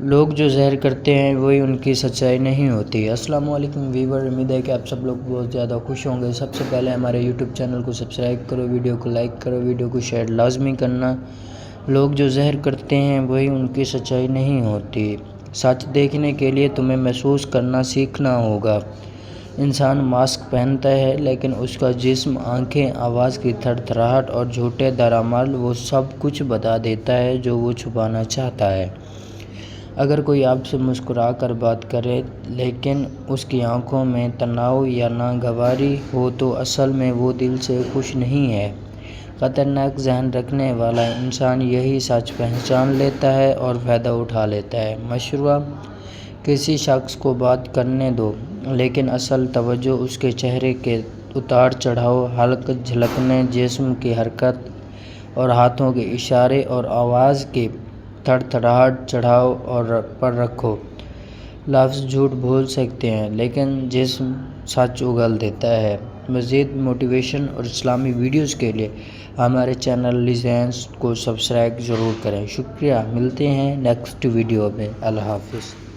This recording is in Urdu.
لوگ جو ظاہر کرتے ہیں وہی ان کی سچائی نہیں ہوتی۔ السلام علیکم ویور، امید ہے کہ آپ سب لوگ بہت زیادہ خوش ہوں گے۔ سب سے پہلے ہمارے یوٹیوب چینل کو سبسکرائب کرو، ویڈیو کو لائک کرو، ویڈیو کو شیئر لازمی کرنا۔ لوگ جو ظاہر کرتے ہیں وہی ان کی سچائی نہیں ہوتی۔ سچ دیکھنے کے لیے تمہیں محسوس کرنا سیکھنا ہوگا۔ انسان ماسک پہنتا ہے لیکن اس کا جسم، آنکھیں، آواز کی تھڑ تھڑاہٹ اور جھوٹے درامال وہ سب کچھ بتا دیتا ہے جو وہ چھپانا چاہتا ہے۔ اگر کوئی آپ سے مسکرا کر بات کرے لیکن اس کی آنکھوں میں تناؤ یا ناگواری ہو تو اصل میں وہ دل سے خوش نہیں ہے۔ خطرناک ذہن رکھنے والا انسان یہی سچ پہچان لیتا ہے اور فائدہ اٹھا لیتا ہے۔ مشورہ: کسی شخص کو بات کرنے دو لیکن اصل توجہ اس کے چہرے کے اتار چڑھاؤ، حلق جھلکنے، جسم کی حرکت اور ہاتھوں کے اشارے اور آواز کی تھڑ تھڑاہٹ چڑھاؤ اور پر رکھو۔ لفظ جھوٹ بول سکتے ہیں لیکن جسم سچ اگل دیتا ہے۔ مزید موٹیویشن اور اسلامی ویڈیوز کے لیے ہمارے چینل لیجنڈز کو سبسکرائب ضرور کریں۔ شکریہ، ملتے ہیں نیکسٹ ویڈیو میں۔ اللہ حافظ۔